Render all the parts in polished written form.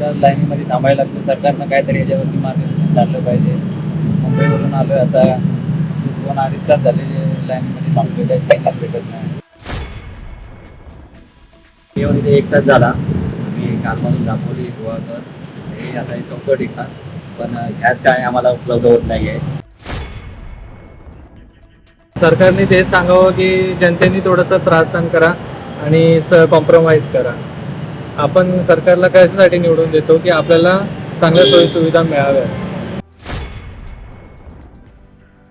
तास लाईनीमध्ये थांबायला लागतं. सरकारनं काहीतरी याच्यावरती मार्गदर्शन काढलं पाहिजे. मुंबईवरून आलोय आता, 2-2.5 तास झाले लाईनीमध्ये थांबलोय, काही टाइमच भेटत नाही. येऊन इथे 1 तास झाला. मी कालपासून दापोली, गुहागर हे आता हे 4थं ठिकाण, पण गॅस काय आम्हाला उपलब्ध होत नाही आहे. सरकारने तेच सांगावं की जनतेने थोडासा त्रास सहन करा आणि कॉम्प्रोमाइज करा. आपण सरकारला कशासाठी निवडून देतो की आपल्याला चांगल्या सोयीसुविधा मिळाव्या.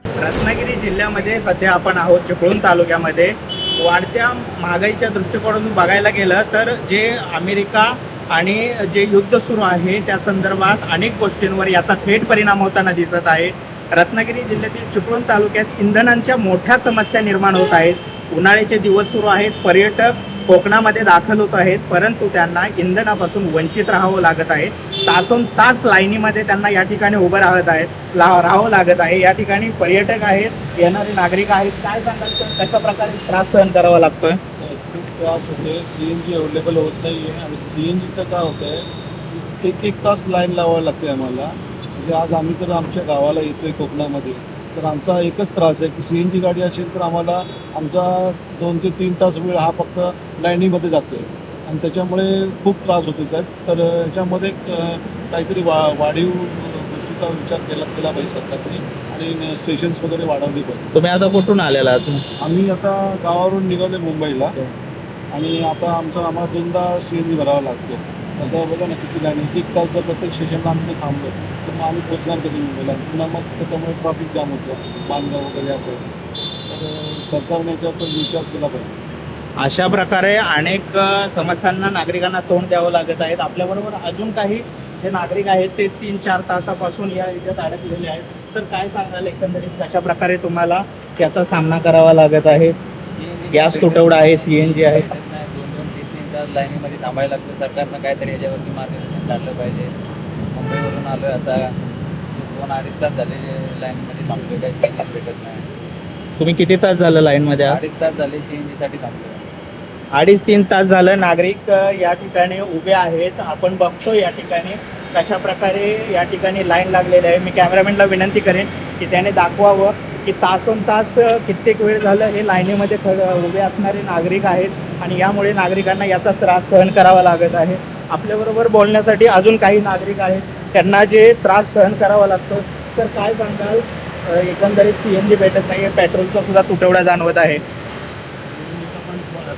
रत्नागिरी जिल्ह्यामध्ये सध्या आपण आहोत चिपळूण तालुक्यामध्ये. वाढत्या महागाईच्या दृष्टिकोनातून बघायला गेलं तर जे अमेरिका आणि जे युद्ध सुरू आहे त्या संदर्भात अनेक गोष्टींवर याचा थेट परिणाम होताना दिसत आहे. रत्नागिरी जिल्ह्यातील चिपळूण तालुक्यात इंधनांच्या मोठ्या समस्या निर्माण होत आहेत. उन्हाळ्याचे दिवस सुरू आहेत, पर्यटक कोकणामध्ये दाखल होत आहेत, परंतु त्यांना इंधनापासून वंचित राहावं लागत आहे. तासोन तास लाईनीमध्ये त्यांना या ठिकाणी उभं राहावं लागत आहे. या ठिकाणी पर्यटक आहेत, येणारे नागरिक आहेत. काय सांगाल सर, कशा प्रकारे त्रास सहन करावा लागतोय? खूप त्रास होते. CNG अवेलेबल होत नाही आहे आणि CNGचं काय होतं आहे, 1-1 तास लाईन लावावी लागते आम्हाला. म्हणजे आज आम्ही तर आमच्या गावाला येतो आहे कोकणामध्ये, तर आमचा एकच त्रास आहे की CNG गाडी असेल तर आम्हाला आमचा 2 ते 3 तास वेळ हा फक्त लाईनीमध्ये जातो आहे आणि त्याच्यामुळे खूप त्रास होतो आहे. तर याच्यामध्ये काहीतरी वाढीव गोष्टीचा विचार केला पाहिजे सरकारने आणि स्टेशन्स वगैरे वाढवली पाहिजे. तुम्ही आता कुठून आलेला आहात? आम्ही आता गावावरून निघालो मुंबईला आणि आता आम्हाला 2दा CNG भरावा लागतो. आता बघा ना किती लाईन, 1 तास जर प्रत्येक स्टेशनला आम्ही थांबलो तर मग आम्ही पोचणार कधी मुंबईला, पुन्हा मग त्याच्यामुळे ट्रॅफिक जाम होतं मानगाव वगैरे असं. तर सरकारने याच्यावर विचार केला पाहिजे. अशा प्रकारे अनेक समस्यांना नागरिकांना तोंड द्यावं लागत आहेत. आपल्याबरोबर अजून काही जे नागरिक आहेत ते 3-4 तासापासून या याच्यात अडकलेले आहेत. सर काय सांगाल एकंदरीत कशा प्रकारे तुम्हाला त्याचा सामना करावा लागत आहे? गॅस तुटवडा आहे, CNG आहे. 2-2, 3-3 तास लाईनीमध्ये थांबायला लागतं. सरकारनं काहीतरी याच्यावरती मार्गदर्शन काढलं पाहिजे. मुंबईवरून आलोय आता, 2-2.5 तास झाले लाईनीमध्ये थांबलोय, काही टाइमच भेटत नाही. तुम्ही किती तास झालं लाईनमध्ये आहात? 2.5 तास झाले CNG साठी थांबलोय. 2.5-3 तास झालं नागरिक या ठिकाणी उभे आहेत. आपण बघतो या ठिकाणी कशा प्रकारे या ठिकाणी लाईन लागलेली आहे. मी कॅमेरामॅनला विनंती करेन की त्याने दाखवावं की तासोन तास कित्येक वेळ झालं हे लाईनीमध्ये उभे असणारे नागरिक आहेत आणि यामुळे नागरिकांना याचा त्रास सहन करावा लागत आहे. आपल्याबरोबर बोलण्यासाठी अजून काही नागरिक आहेत, त्यांना जे त्रास सहन करावा लागतो. तर काय सांगाल, एकंदरीत CNG भेटत नाही आहे, पेट्रोलचा सुद्धा तुटवडा जाणवत आहे.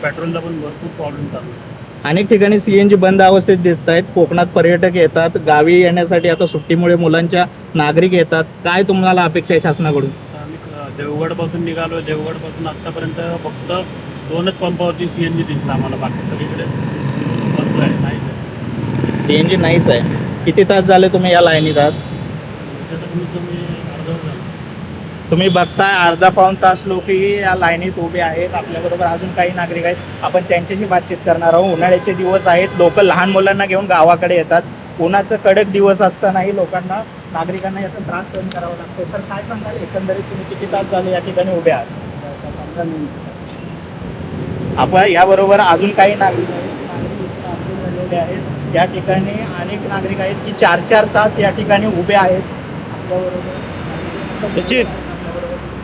पेट्रोलला पण भरपूर प्रॉब्लेम चालू आहे. अनेक ठिकाणी CNG बंद अवस्थेत दिसत आहेत. कोकणात पर्यटक येतात, गावी येण्यासाठी आता सुट्टीमुळे मुलांच्या नागरिक येतात. काय तुम्हाला अपेक्षा आहे शासनाकडून? आम्ही देवगडपासून निघालो. देवगडपासून आत्तापर्यंत फक्त 2च पंपावरती CNG दिसला आम्हाला, बाकी सगळीकडे बंद आहे, नाही आहे. CNG नाहीच आहे. किती तास झाले तुम्ही या लाईनीत आहात? तुम्ही अर्धा तुम्ही बघताय अर्धा-पाऊण तास लोकही या लाईनीत उभे आहेत. आपल्याबरोबर अजून काही नागरिक आहेत, आपण त्यांच्याशी बातचीत करणार आहोत. उन्हाळ्याचे दिवस आहेत, लोक लहान मुलांना घेऊन गावाकडे येतात. उन्हाचं कडक दिवस असतानाही लोकांना, नागरिकांना याचा त्रास सहन करावा लागतो. सर काय सांगाल, एकंदरीत तुम्ही किती तास झाले या ठिकाणी उभे आहात? आपण याबरोबर अजून काही नागरिक आहेत. या ठिकाणी अनेक नागरिक आहेत की 4-4 तास या ठिकाणी उभे आहेत. आपल्याबरोबर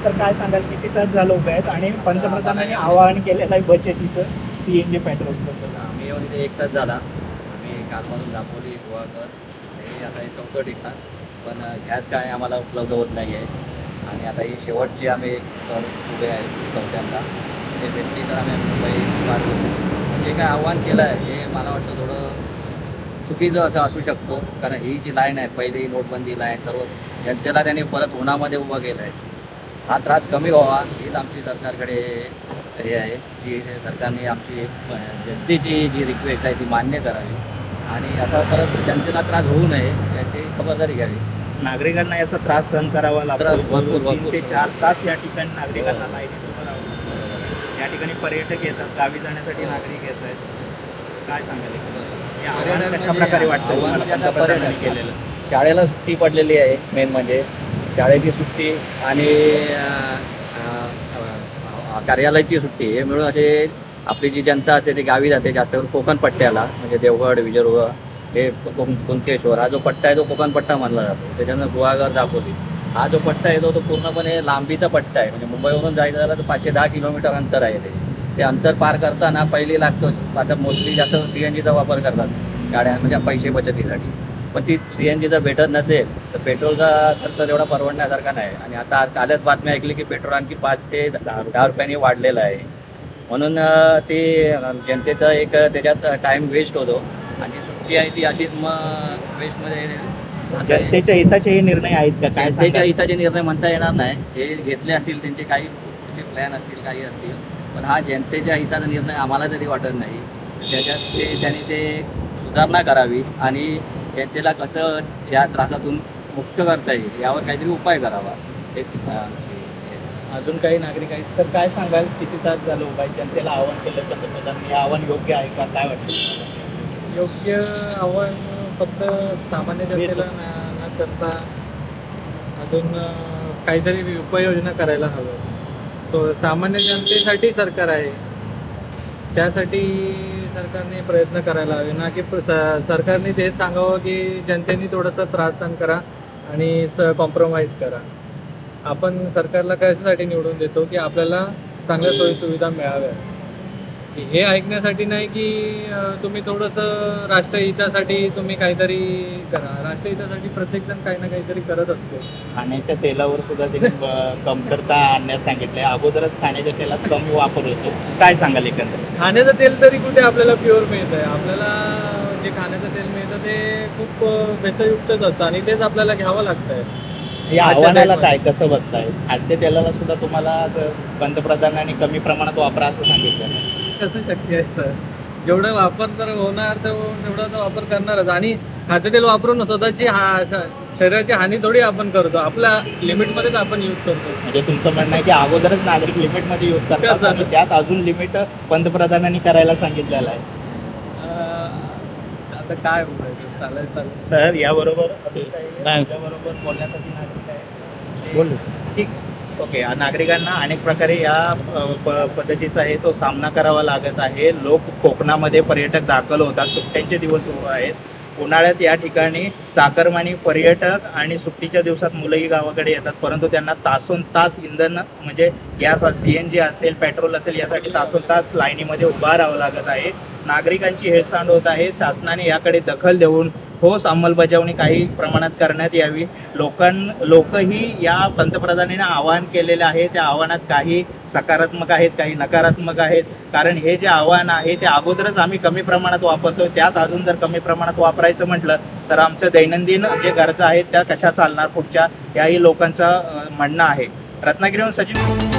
तर काय सांगाल, किती तास झालं उभे आहेत आणि पंतप्रधानांनी आवाहन केलेलं आहे बचतीचं CNG पेट्रोलचं? आम्ही येऊन इथे 1 तास झाला. आम्ही कालपासून दापोली, गुहागर हे आता हे 4थं ठिकाण, पण गॅस काय आम्हाला उपलब्ध होत नाही आहे. आणि आता ही शेवटची आम्ही उभे आहे 4थ्यांदा. ते भेटली तर आम्ही मुंबई पार होतो. जे काय आव्हान केलं आहे हे मला वाटतं थोडं चुकीचं असं असू शकतो, कारण ही जी लाईन आहे, पहिली ही नोटबंदी लाईन, सर्व जनतेला त्यांनी परत उन्हामध्ये उभं केलं आहे. हा त्रास कमी व्हावा हीच आमची सरकारकडे हे आहे की सरकारने आमची जनतेची जी रिक्वेस्ट आहे ती मान्य करावी आणि आता परत जनतेला त्रास होऊ नये याची खबरदारी घ्यावी. नागरिकांना याचा त्रास सहन करावा लागतो. त्रास भरपूर 3 ते 4 तास या ठिकाणी नागरिकांना लाईनीत उभं राहावं लागतं. या ठिकाणी पर्यटक येतात, गावी जाण्यासाठी नागरिक येत आहेत. काय सांगाल, हे आव्हान कशा प्रकारे वाटतं तुम्हाला पंतप्रधानांनी केलेलं? शाळेला सुट्टी पडलेली आहे, मेन म्हणजे शाळेची सुट्टी आणि कार्यालयाची सुट्टी हे मिळून असे आपली जी जनता असते ती गावी जाते, जास्त करून कोकण पट्ट्याला म्हणजे देवगड, विजयदुर्ग हे कुणकेश्वर हा जो पट्टा आहे तो कोकण पट्टा मानला जातो. त्याच्यानंतर गुहागर दापोली हा जो पट्टा येतो तो पूर्णपणे लांबीचा पट्टा आहे. म्हणजे मुंबईवरून जायचं झालं तर 510 किलोमीटर अंतर आहे ते अंतर पार करताना पहिली लागतोच. आता मोस्टली जास्त CNGचा वापर करतात गाड्या म्हणजे पैसे बचतीसाठी. पण ती CNG जर भेटत नसेल तर पेट्रोलचा खर्च तेवढा परवडण्यासारखा नाही. आणि आता कालच बातमी ऐकली की पेट्रोल आणखी 5 ते 10 रुपयांनी वाढलेलं आहे. म्हणून ते जनतेचा एक त्याच्यात टाईम वेस्ट होतो आणि सुट्टी आहे ती अशीच मग वेस्टमध्ये. जनतेच्या हिताचे हे निर्णय आहेत का काय जनतेच्या सांगाल? हिताचे निर्णय म्हणता येणार नाही. हे घेतले असतील त्यांचे काही प्लॅन असतील काही असतील, पण हा जनतेच्या हिताचा निर्णय आम्हाला तरी वाटत नाही. त्याच्यात त्यांनी ते सुधारणा करावी आणि जनतेला कसं या त्रासातून मुक्त करता येईल यावर काहीतरी उपाय करावा. हेच आमची अजून काही नागरिक आहेत तर काय सांगाल? किती तास झालं उभा आहे? जनतेला आवाहन केलं पंतप्रधानांनी, हे आव्हान योग्य आहे का? काय वाटतं? योग्य आव्हान फक्त सामान्य जनतेला न करता अजून काहीतरी उपाययोजना करायला हवं. सामान्य जनतेसाठी सरकार आहे, त्यासाठी सरकारने प्रयत्न करायला हवे ना की सरकारने तेच सांगावं की जनतेने थोडंसं त्रास सहन करा आणि कॉम्प्रोमाइज करा. आपण सरकारला कशासाठी निवडून देतो की आपल्याला चांगल्या सोयीसुविधा मिळाव्या. हे ऐकण्यासाठी नाही की तुम्ही थोडंसं राष्ट्रहितासाठी तुम्ही काहीतरी करा. राष्ट्रहितासाठी प्रत्येकजण काही ना काहीतरी करत असतो. खाण्याच्या तेलावर सुद्धा त्यांनी कमतरता आणण्यास सांगितले. अगोदरच खाण्याच्या तेलात कमी वापर होतो. काय सांगाल एकंदरीत? खाण्याचं तेल तरी कुठे आपल्याला प्युअर मिळतं आहे. आपल्याला जे खाण्याचं तेल मिळतं ते खूप भेसळयुक्तच असतं आणि तेच आपल्याला घ्यावं लागतं आहे. या आव्हानाला काय कसं बघताय? खाद्य तेलाला सुद्धा तुम्हाला पंतप्रधानांनी कमी प्रमाणात वापरा असं सांगितलं. कसं शक्य आहे सर? जेवढं वापर तर होणार तर तेवढाचा वापर करणारच. आणि खाद्यतेल वापरून स्वतःची शरीराची हानी थोडी आपण करतो. आपल्या लिमिटमध्येच आपण यूज करतो. म्हणजे तुमचं म्हणणं आहे की अगोदरच नागरिक लिमिटमध्ये यूज करतात करतात. आणि त्यात अजून लिमिट पंतप्रधानांनी करायला सांगितलेलं आहे. आता काय बोलायचं? चालेल. सर याबरोबर नाही. बरोबर बोलण्यासाठी नागरिक आहे. ठीक. ओके. नागरिकांना अनेक प्रकारे या पद्धतीचा आहे तो सामना करावा लागत आहे. लोक कोकणामध्ये पर्यटक दाखल होतात. सुट्ट्यांचे दिवस सुरू आहेत. उन्हाळ्यात या ठिकाणी चाकरमानी पर्यटक आणि सुट्टीच्या दिवसात मुलंही गावाकडे येतात, परंतु त्यांना तासोन तास इंधन म्हणजे गॅस CNG असेल, पेट्रोल असेल यासाठी तासोन तास लाईनीमध्ये उभा राहावं लागत आहे. नागरिकांची हेळसांड होत आहे. शासनाने याकडे दखल देऊन ठोस अंमलबजावणी काही प्रमाणात करण्यात यावी. लोकही या पंतप्रधानांनी आवाहन केलेलं आहे त्या आव्हानात काही सकारात्मक आहेत, काही नकारात्मक आहेत. कारण हे जे आव्हान आहे ते अगोदरच आम्ही कमी प्रमाणात वापरतोय, त्यात अजून जर कमी प्रमाणात वापरायचं म्हटलं तर आमचं दैनंदिन जे गरजा आहेत त्या कशा चालणार पुढच्या, याही लोकांचं म्हणणं आहे. रत्नागिरीहून सचिन.